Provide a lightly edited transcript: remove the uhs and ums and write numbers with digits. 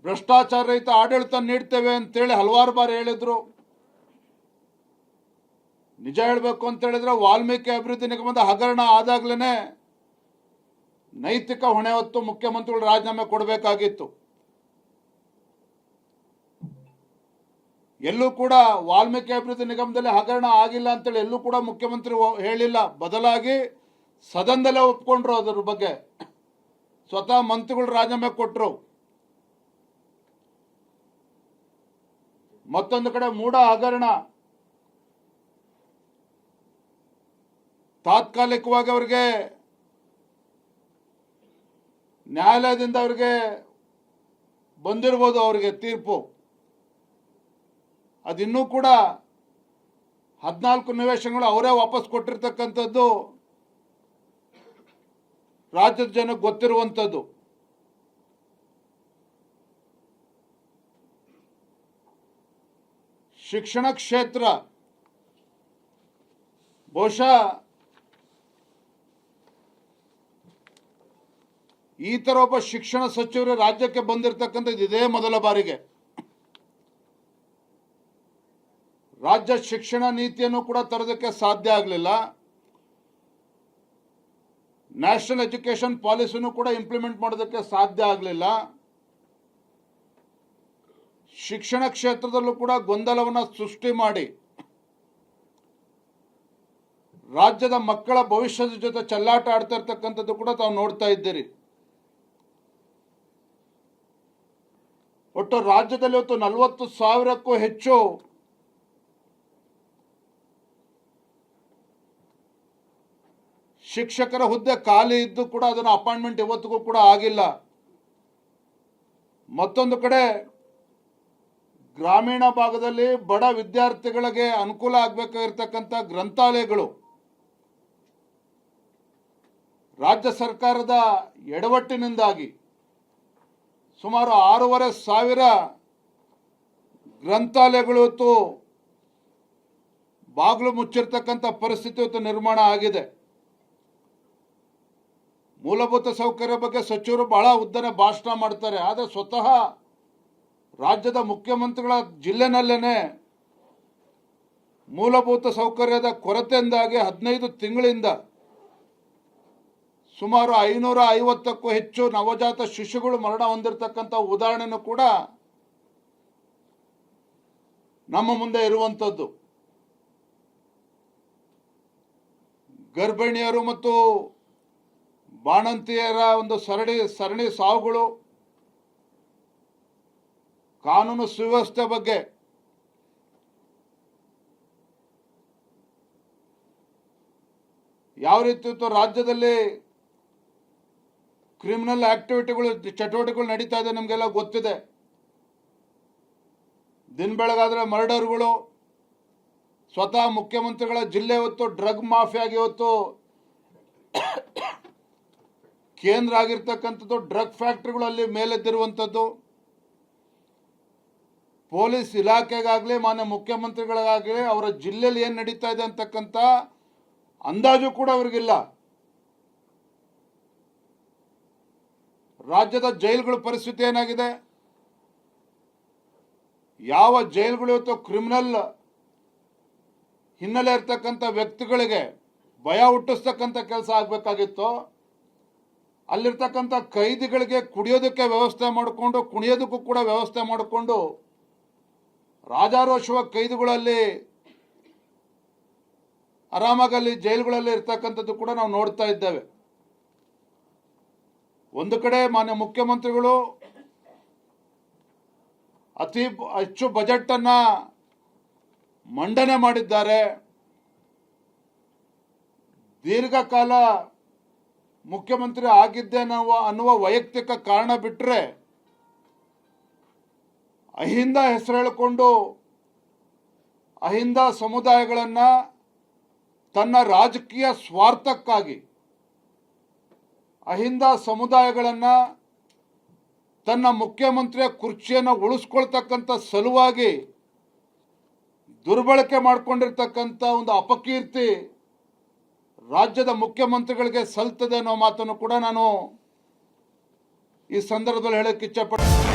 ಭ್ರಷ್ಟಾಚಾರ ರಹಿತ ಆಡಳಿತ ನೀಡ್ತೇವೆ ಅಂತೇಳಿ ಹಲವಾರು ಬಾರಿ ಹೇಳಿದ್ರು. ನಿಜ ಹೇಳಬೇಕು ಅಂತ ಹೇಳಿದ್ರೆ ವಾಲ್ಮೀಕಿ ಅಭಿವೃದ್ಧಿ ನಿಗಮದ ಹಗರಣ ಆದಾಗ್ಲೇನೆ ನೈತಿಕ ಹೊಣೆ ಹೊತ್ತು ಮುಖ್ಯಮಂತ್ರಿಗಳು ರಾಜೀನಾಮೆ ಕೊಡಬೇಕಾಗಿತ್ತು. ಎಲ್ಲೂ ಕೂಡ ವಾಲ್ಮೀಕಿ ಅಭಿವೃದ್ಧಿ ನಿಗಮದಲ್ಲಿ ಹಗರಣ ಆಗಿಲ್ಲ ಅಂತೇಳಿ ಎಲ್ಲೂ ಕೂಡ ಮುಖ್ಯಮಂತ್ರಿ ಹೇಳಿಲ್ಲ. ಬದಲಾಗಿ ಸದನದಲ್ಲೇ ಒಪ್ಕೊಂಡ್ರು. ಅದರ ಬಗ್ಗೆ ಸ್ವತಃ ಮಂತ್ರಿಗಳು ರಾಜೀನಾಮೆ ಕೊಟ್ಟರು. ಮತ್ತೊಂದು ಕಡೆ ಮೂಡ ಹಗರಣ ತಾತ್ಕಾಲಿಕವಾಗಿ ಅವರಿಗೆ ನ್ಯಾಯಾಲಯದಿಂದ ಅವರಿಗೆ ಬಂದಿರಬಹುದು ಅವರಿಗೆ ತೀರ್ಪು. ಅದಿನ್ನೂ ಕೂಡ 14 ನಿವೇಶನಗಳು ಅವರೇ ವಾಪಸ್ ಕೊಟ್ಟಿರ್ತಕ್ಕಂಥದ್ದು ರಾಜ್ಯದ ಜನಕ್ಕೆ ಗೊತ್ತಿರುವಂಥದ್ದು. ಶಿಕ್ಷಣ ಕ್ಷೇತ್ರ ಬಹುಶಃ ಈ ತರ ಒಬ್ಬ ಶಿಕ್ಷಣ ಸಚಿವರು ರಾಜ್ಯಕ್ಕೆ ಬಂದಿರತಕ್ಕಂಥದ್ದು ಇದೇ ಮೊದಲ ಬಾರಿಗೆ. ರಾಜ್ಯ ಶಿಕ್ಷಣ ನೀತಿಯನ್ನು ಕೂಡ ತರೋದಕ್ಕೆ ಸಾಧ್ಯ ಆಗಲಿಲ್ಲ. ನ್ಯಾಷನಲ್ ಎಜುಕೇಶನ್ ಪಾಲಿಸಿನೂ ಕೂಡ ಇಂಪ್ಲಿಮೆಂಟ್ ಮಾಡೋದಕ್ಕೆ ಸಾಧ್ಯ ಆಗಲಿಲ್ಲ. ಶಿಕ್ಷಣ ಕ್ಷೇತ್ರದಲ್ಲೂ ಕೂಡ ಗೊಂದಲವನ್ನು ಸೃಷ್ಟಿ ಮಾಡಿ ರಾಜ್ಯದ ಮಕ್ಕಳ ಭವಿಷ್ಯದ ಜೊತೆ ಚೆಲ್ಲಾಟ ಆಡ್ತಾ ಇರ್ತಕ್ಕಂಥದ್ದು ಕೂಡ ತಾವು ನೋಡ್ತಾ ಇದ್ದೀರಿ. ಒಟ್ಟು ರಾಜ್ಯದಲ್ಲಿ ಇವತ್ತು 40,000ಕ್ಕೂ ಹೆಚ್ಚು ಶಿಕ್ಷಕರ ಹುದ್ದೆ ಖಾಲಿ ಇದ್ದು ಕೂಡ ಅದನ್ನು ಅಪಾಯಿಂಟ್ಮೆಂಟ್ ಇವತ್ತಿಗೂ ಕೂಡ ಆಗಿಲ್ಲ. ಮತ್ತೊಂದು ಕಡೆ ಗ್ರಾಮೀಣ ಭಾಗದಲ್ಲಿ ಬಡ ವಿದ್ಯಾರ್ಥಿಗಳಿಗೆ ಅನುಕೂಲ ಆಗಬೇಕಾಗಿರ್ತಕ್ಕಂಥ ಗ್ರಂಥಾಲಯಗಳು ರಾಜ್ಯ ಸರ್ಕಾರದ ಎಡವಟ್ಟಿನಿಂದಾಗಿ ಸುಮಾರು 6,500 ಗ್ರಂಥಾಲಯಗಳು ಇವತ್ತು ಬಾಗಿಲು ಮುಚ್ಚಿರ್ತಕ್ಕಂಥ ಪರಿಸ್ಥಿತಿ ಇವತ್ತು ನಿರ್ಮಾಣ ಆಗಿದೆ. ಮೂಲಭೂತ ಸೌಕರ್ಯ ಬಗ್ಗೆ ಸಚಿವರು ಬಹಳ ಉದ್ದನೆ ಭಾಷಣ ಮಾಡ್ತಾರೆ. ಆದರೆ ಸ್ವತಃ ರಾಜ್ಯದ ಮುಖ್ಯಮಂತ್ರಿಗಳ ಜಿಲ್ಲೆನಲ್ಲೇನೆ ಮೂಲಭೂತ ಸೌಕರ್ಯದ ಕೊರತೆಯಿಂದಾಗಿ 15 ತಿಂಗಳಿಂದ ಸುಮಾರು 550ಕ್ಕೂ ಹೆಚ್ಚು ನವಜಾತ ಶಿಶುಗಳು ಮರಣ ಹೊಂದಿರತಕ್ಕಂಥ ಉದಾಹರಣೆನೂ ಕೂಡ ನಮ್ಮ ಮುಂದೆ ಇರುವಂಥದ್ದು. ಗರ್ಭಿಣಿಯರು ಮತ್ತು ಬಾಣಂತಿಯರ ಒಂದು ಸರಣಿ ಸಾವುಗಳು, ಕಾನೂನು ಸುವ್ಯವಸ್ಥೆ ಬಗ್ಗೆ ಯಾವ ರೀತಿ ರಾಜ್ಯದಲ್ಲಿ ಕ್ರಿಮಿನಲ್ ಚಟುವಟಿಕೆಗಳು ನಡೀತಾ ಇದೆ ನಮಗೆಲ್ಲ ಗೊತ್ತಿದೆ. ದಿನ ಬೆಳಗಾದ್ರೆ ಮರ್ಡರ್ಗಳು, ಸ್ವತಃ ಮುಖ್ಯಮಂತ್ರಿಗಳ ಜಿಲ್ಲೆ ಇವತ್ತು ಡ್ರಗ್ ಮಾಫಿಯಾಗಿ ಇವತ್ತು ಕೇಂದ್ರ ಆಗಿರ್ತಕ್ಕಂಥದ್ದು, ಡ್ರಗ್ ಫ್ಯಾಕ್ಟ್ರಿಗಳಲ್ಲಿ ಮೇಲೆದ್ದಿರುವಂಥದ್ದು. ಪೊಲೀಸ್ ಇಲಾಖೆಗಾಗಲಿ ಮಾನ್ಯ ಮುಖ್ಯಮಂತ್ರಿಗಳಿಗಾಗಲಿ ಅವರ ಜಿಲ್ಲೆಯಲ್ಲಿ ಏನು ನಡೀತಾ ಇದೆ ಅಂತಕ್ಕಂಥ ಅಂದಾಜು ಕೂಡ ಅವ್ರಿಗಿಲ್ಲ. ರಾಜ್ಯದ ಜೈಲುಗಳ ಪರಿಸ್ಥಿತಿ ಏನಾಗಿದೆ? ಯಾವ ಜೈಲುಗಳು ಇವತ್ತು ಕ್ರಿಮಿನಲ್ ಹಿನ್ನೆಲೆ ಇರ್ತಕ್ಕಂಥ ವ್ಯಕ್ತಿಗಳಿಗೆ ಭಯ ಹುಟ್ಟಿಸ್ತಕ್ಕಂಥ ಕೆಲಸ ಆಗಬೇಕಾಗಿತ್ತು, ಅಲ್ಲಿರ್ತಕ್ಕಂಥ ಕೈದಿಗಳಿಗೆ ಕುಡಿಯೋದಕ್ಕೆ ವ್ಯವಸ್ಥೆ ಮಾಡಿಕೊಂಡು ಕುಣಿಯೋದಕ್ಕೂ ಕೂಡ ವ್ಯವಸ್ಥೆ ಮಾಡಿಕೊಂಡು ರಾಜಾರೋಷವ ಕೈದಿಗಳಲ್ಲಿ ಆರಾಮಾಗಲ್ಲಿ ಜೈಲುಗಳಲ್ಲಿ ಇರ್ತಕ್ಕಂಥದ್ದು ಕೂಡ ನಾವು ನೋಡ್ತಾ ಇದ್ದೇವೆ. ಒಂದು ಕಡೆ ಮಾನ್ಯ ಮುಖ್ಯಮಂತ್ರಿಗಳು ಅತಿ ಹೆಚ್ಚು ಬಜೆಟ್ ಅನ್ನ ಮಂಡನೆ ಮಾಡಿದ್ದಾರೆ. ದೀರ್ಘಕಾಲ ಮುಖ್ಯಮಂತ್ರಿ ಆಗಿದ್ದೆ ಅನ್ನುವ ವೈಯಕ್ತಿಕ ಕಾರಣ ಬಿಟ್ಟರೆ ಅಹಿಂದ ಹೆಸರು ಹೇಳಿಕೊಂಡು ಅಹಿಂದ ಸಮುದಾಯಗಳನ್ನು ತನ್ನ ರಾಜಕೀಯ ಸ್ವಾರ್ಥಕ್ಕಾಗಿ ಅಹಿಂದ ಸಮುದಾಯಗಳನ್ನು ತನ್ನ ಮುಖ್ಯಮಂತ್ರಿಯ ಕುರ್ಚಿಯನ್ನು ಉಳಿಸ್ಕೊಳ್ತಕ್ಕಂಥ ಸಲುವಾಗಿ ದುರ್ಬಳಕೆ ಮಾಡಿಕೊಂಡಿರ್ತಕ್ಕಂಥ ಒಂದು ಅಪಕೀರ್ತಿ ರಾಜ್ಯದ ಮುಖ್ಯಮಂತ್ರಿಗಳಿಗೆ ಸಲ್ತದೆ ಅನ್ನೋ ಮಾತನ್ನು ಕೂಡ ನಾನು ಈ ಸಂದರ್ಭದಲ್ಲಿ ಹೇಳಕ್ಕೆ ಇಚ್ಛೆಪಡ್ತೀನಿ.